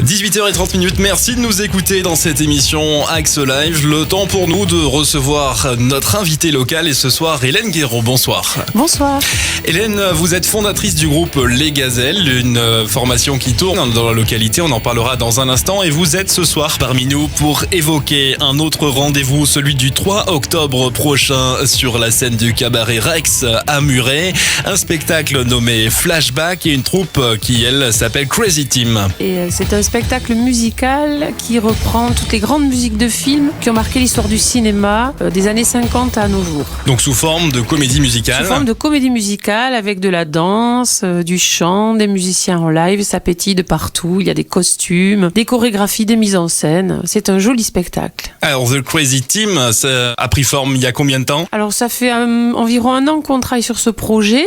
18h30, merci de nous écouter dans cette émission Axe Live. Le temps pour nous de recevoir notre invité local et ce soir, Hélène Guéraud. Bonsoir. Bonsoir. Hélène, vous êtes fondatrice du groupe Les Gazelles, une formation qui tourne dans la localité. On en parlera dans un instant et vous êtes ce soir parmi nous pour évoquer un autre rendez-vous, celui du 3 octobre prochain sur la scène du cabaret Rex à Muret. Un spectacle nommé Flashback et une troupe qui, elle, s'appelle Crazy Team. Et c'est un spectacle musical qui reprend toutes les grandes musiques de films qui ont marqué l'histoire du cinéma des années 50 à nos jours. Donc sous forme de comédie musicale. Sous forme de comédie musicale avec de la danse, du chant, des musiciens en live, ça pétille de partout. Il y a des costumes, des chorégraphies, des mises en scène. C'est un joli spectacle. Alors The Crazy Team, ça a pris forme il y a combien de temps ? Alors ça fait environ 1 an qu'on travaille sur ce projet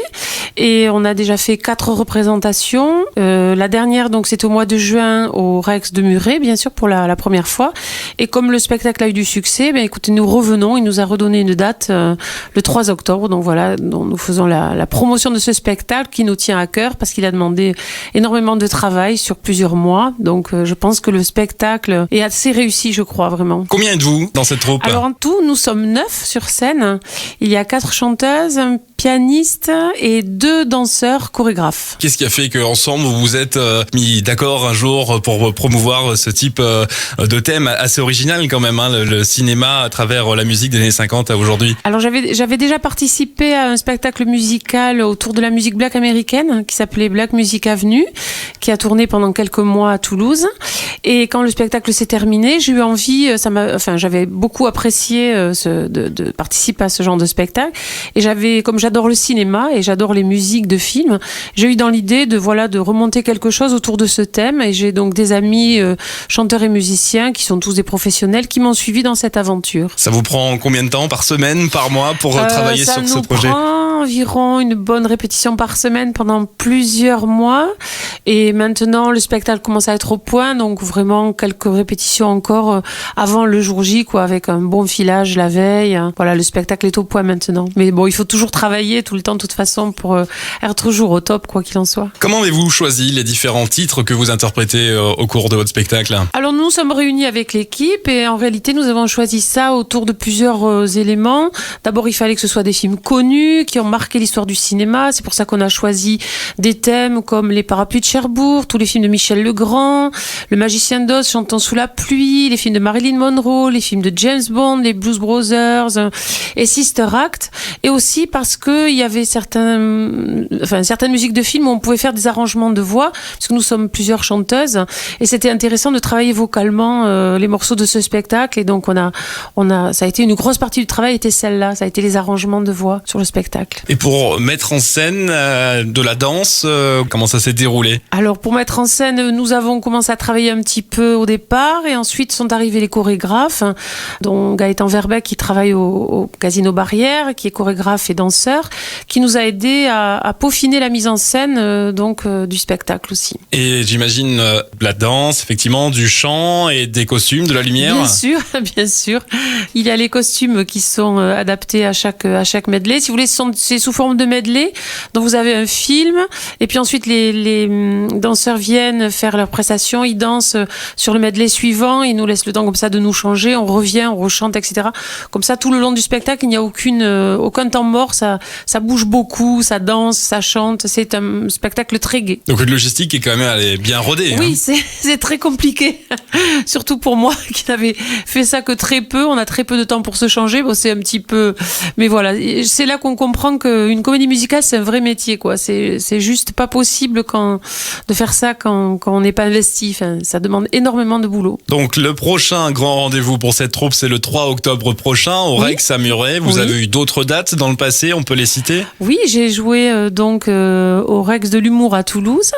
et on a déjà fait 4 représentations. La dernière, donc, c'était au mois de juin au Rex de Muret, bien sûr, pour la première fois. Et comme le spectacle a eu du succès, écoutez, nous revenons. Il nous a redonné une date le 3 octobre. Donc voilà, nous faisons la promotion de ce spectacle qui nous tient à cœur parce qu'il a demandé énormément de travail sur plusieurs mois. Donc je pense que le spectacle est assez réussi, je crois, vraiment. Combien êtes-vous dans cette troupe ? Alors en tout, nous sommes 9 sur scène. Il y a 4 chanteuses, un pianiste et 2 danseurs chorégraphes. Qu'est-ce qui a fait qu'ensemble vous vous êtes mis d'accord un jour pour promouvoir ce type de thème assez original quand même, hein, le cinéma à travers la musique des années 50 à aujourd'hui ? Alors j'avais déjà participé à un spectacle musical autour de la musique black américaine qui s'appelait Black Music Avenue, qui a tourné pendant quelques mois à Toulouse. Et quand le spectacle s'est terminé, j'ai eu envie, j'avais beaucoup apprécié de participer à ce genre de spectacle. Et comme j'adore le cinéma et j'adore les musiques de films, j'ai eu dans l'idée de remonter quelque chose autour de ce thème. Et j'ai donc des amis chanteurs et musiciens qui sont tous des professionnels qui m'ont suivi dans cette aventure. Ça vous prend combien de temps, par semaine, par mois, pour travailler sur ce projet ? Ça nous prend environ une bonne répétition par semaine pendant plusieurs mois. Et maintenant, le spectacle commence à être au point, donc vraiment quelques répétitions encore avant le jour J, avec un bon filage la veille. Voilà, le spectacle est au point maintenant. Mais bon, il faut toujours travailler tout le temps, de toute façon, pour être toujours au top, quoi qu'il en soit. Comment avez-vous choisi les différents titres que vous interprétez au cours de votre spectacle ? Alors, nous sommes réunis avec l'équipe et en réalité, nous avons choisi ça autour de plusieurs éléments. D'abord, il fallait que ce soit des films connus, qui ont marqué l'histoire du cinéma. C'est pour ça qu'on a choisi des thèmes comme Les Parapluies de Cherbourg, tous les films de Michel Legrand, Le Magicien d'Oz, Chantons sous la pluie, les films de Marilyn Monroe, les films de James Bond, les Blues Brothers et Sister Act. Et aussi parce qu'il y avait certaines musiques de films où on pouvait faire des arrangements de voix, parce que nous sommes plusieurs chanteuses. Et c'était intéressant de travailler vocalement les morceaux de ce spectacle. Et donc, ça a été une grosse partie du travail, était celle-là. Ça a été les arrangements de voix sur le spectacle. Et pour mettre en scène de la danse, comment ça s'est déroulé ? Alors, pour mettre en scène, nous avons commencé à travailler un petit peu au départ et ensuite sont arrivés les chorégraphes, dont Gaëtan Verbeek qui travaille au Casino Barrière, qui est chorégraphe et danseur, qui nous a aidés à peaufiner la mise en scène du spectacle aussi. Et j'imagine de la danse, effectivement, du chant et des costumes, de la lumière ? Bien sûr. Il y a les costumes qui sont adaptés à chaque medley. Si vous voulez, c'est sous forme de medley. Donc vous avez un film et puis ensuite les danseurs viennent faire leur prestation, ils dansent sur le medley suivant, ils nous laissent le temps comme ça de nous changer, on revient, on rechante, etc. Comme ça, tout le long du spectacle, il n'y a aucun temps mort, ça bouge beaucoup, ça danse, ça chante, c'est un spectacle très gai. Donc une logistique est quand même bien rodée. Oui, c'est très compliqué, surtout pour moi qui n'avais fait ça que très peu, on a très peu de temps pour se changer, bon, c'est un petit peu... Mais voilà, c'est là qu'on comprend qu'une comédie musicale, c'est un vrai métier, quoi. C'est juste pas possible de faire ça quand on n'est pas investi. Enfin, ça demande énormément de boulot. Donc le prochain grand rendez-vous pour cette troupe, c'est le 3 octobre prochain au Rex à Muret. Vous avez eu d'autres dates dans le passé, on peut les citer ? Oui, j'ai joué au Rex de l'Humour à Toulouse.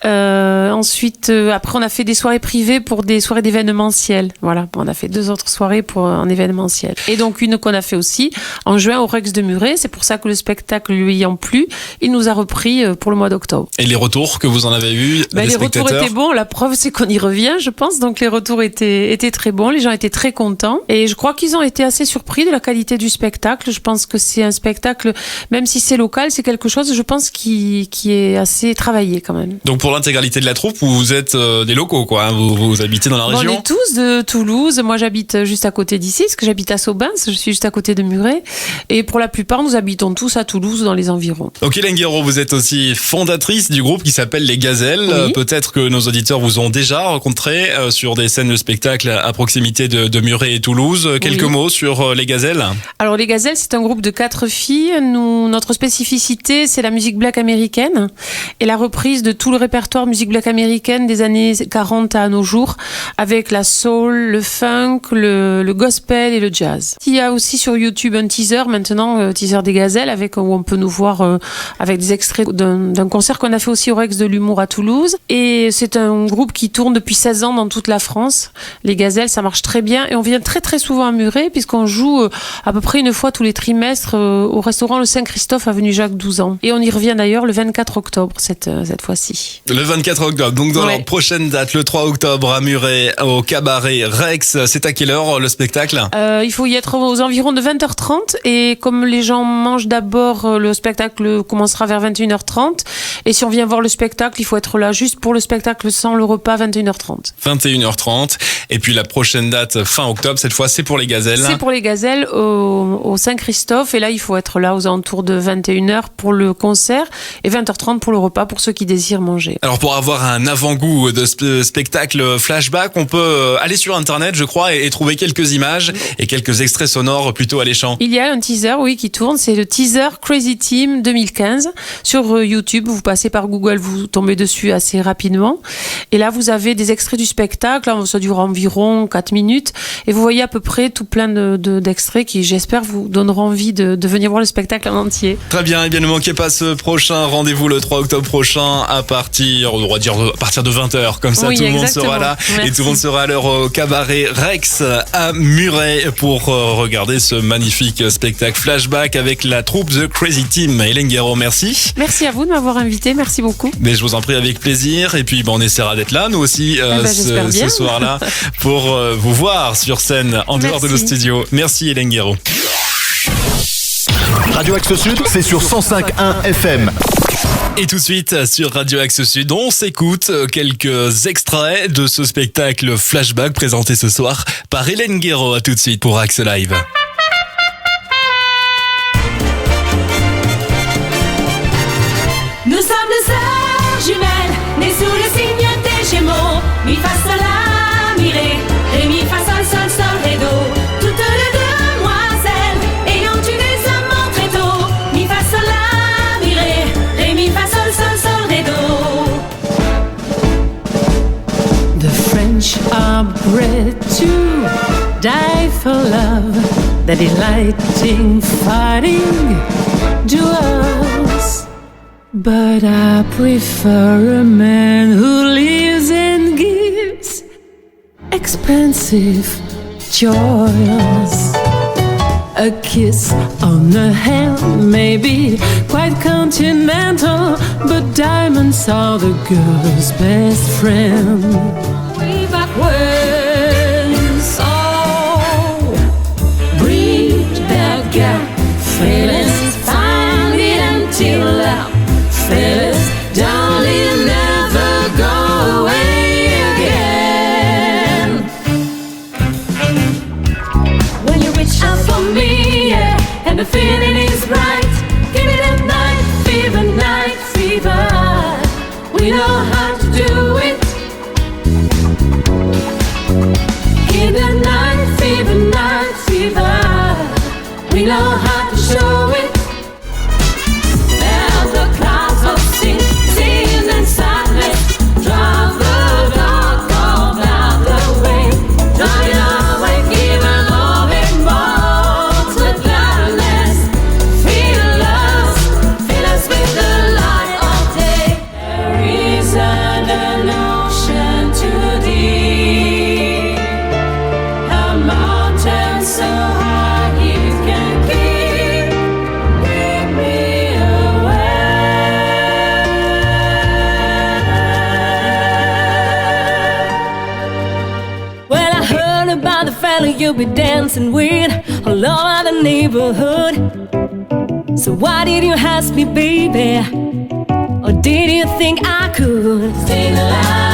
Ensuite, après, on a fait des soirées privées pour des soirées d'événementiel. Voilà, on a fait 2 autres soirées en événementiel. Et donc, une qu'on a fait aussi en juin au Rex de Muret. C'est pour ça que le spectacle lui ayant plu, il nous a repris pour le mois d'octobre. Et les retours que vous en avez eus des spectateurs ? Les retours étaient bons. La preuve, c'est qu'on y revient, je pense. Donc, les retours étaient très bons. Les gens étaient très contents. Et je crois qu'ils ont été assez surpris de la qualité du spectacle. Je pense que c'est un spectacle, même si c'est local, c'est quelque chose, je pense, qui est assez travaillé quand même. Donc, pour l'intégralité de la troupe, vous êtes des locaux, quoi. Hein, vous habitez dans la région. On est tous de Toulouse. Moi, j'habite juste à côté d'ici, parce que j'habite à Saubins. Je suis juste à côté de Muret. Et pour la plupart, nous habitons tous à Toulouse, dans les environs. Ok, Hélène Guéraud, vous êtes aussi fondatrice du groupe qui s'appelle Les Gazelles. Oui. Peut-être que nos auditeurs vous ont déjà rencontré sur des scènes de spectacle à proximité de Muret et Toulouse. Quelques mots sur Les Gazelles. Alors, Les Gazelles, c'est un groupe de 4 filles. Notre spécificité, c'est la musique black américaine et la reprise de tout le répertoire musique black américaine des années 40 à nos jours, avec la soul, le funk, le gospel et le jazz. Il y a aussi sur YouTube un teaser maintenant, teaser des Gazelles, où on peut nous voir avec des extraits d'un concert qu'on a fait aussi au Rex de l'Humour à Toulouse. Et c'est un groupe qui tourne depuis 16 ans dans toute la France. Les Gazelles, ça marche très bien et on vient très très souvent à Muret puisqu'on joue à peu près une fois tous les trimestres au restaurant Le Saint-Christophe avenue Jacques 12 ans. Et on y revient d'ailleurs le 24 octobre cette fois-ci. Le 24 octobre, donc dans leur prochaine date, le 3 octobre à Muret, au cabaret Rex. C'est à quelle heure le spectacle ? Il faut y être aux environs de 20h30 et comme les gens mangent d'abord, le spectacle commencera vers 21h30 et si on vient voir le spectacle, il faut être là juste pour le spectacle sans le repas 21h30. 21h30 et puis la prochaine date fin octobre, cette fois c'est pour les Gazelles. C'est pour les Gazelles au Saint-Christophe et là il faut être là aux alentours de 21h pour le concert et 20h30 pour le repas pour ceux qui désirent manger. Alors pour avoir un avant-goût de spectacle flashback, on peut aller sur internet je crois et trouver quelques images et quelques extraits sonores plutôt alléchants. Il y a un teaser qui tourne, c'est le teaser Crazy Team 2015 sur YouTube. Vous passez par Google, vous tombez dessus assez rapidement et là vous avez des extraits du spectacle, ça dure environ 4 minutes et vous voyez à peu près tout plein d'extraits qui j'espère vous donneront envie de venir voir le spectacle en entier. Très bien, et bien ne manquez pas ce prochain rendez-vous le 3 octobre prochain à partir de 20h, comme ça tout le monde sera là. Merci. Et tout le monde sera à l'heure au cabaret Rex à Muret pour regarder ce magnifique spectacle flashback avec la troupe The Crazy Team. Hélène Guéraud, merci. Merci à vous de m'avoir invité, merci beaucoup. Mais je vous en prie, avec plaisir. Et puis on essaiera d'être là, nous aussi, ce soir-là, pour vous voir sur scène en dehors de nos studios. Merci Hélène Guéraud. Radio Axe Sud, c'est sur 105.1 FM. Et tout de suite, sur Radio Axe Sud, on s'écoute quelques extraits de ce spectacle flashback présenté ce soir par Hélène Guéraud. À tout de suite pour Axe Live. Nous sommes deux sœurs jumelles, nées sous le signe des Gémeaux. Mi fa sol la mi ré, ré mi fa sol sol sol ré do. Toutes les demoiselles ayant eu des amants très tôt. Mi fa sol la mi ré, ré mi fa sol sol sol ré do. The French are bred to die for love, the delighting fighting duels. But I prefer a man who lives and gives expensive joys. A kiss on the hand may be quite continental, but diamonds are the girl's best friend. Way back when, so breathe their gap, feelings find it until fellas, darling, never go away again. When you reach out for me, yeah, and the feeling is right, give it a night fever. We know how to do it. Give it a night fever. We know how to show it. You'll be dancing with all over the neighborhood. So why did you ask me, baby? Or did you think I could sing a lie?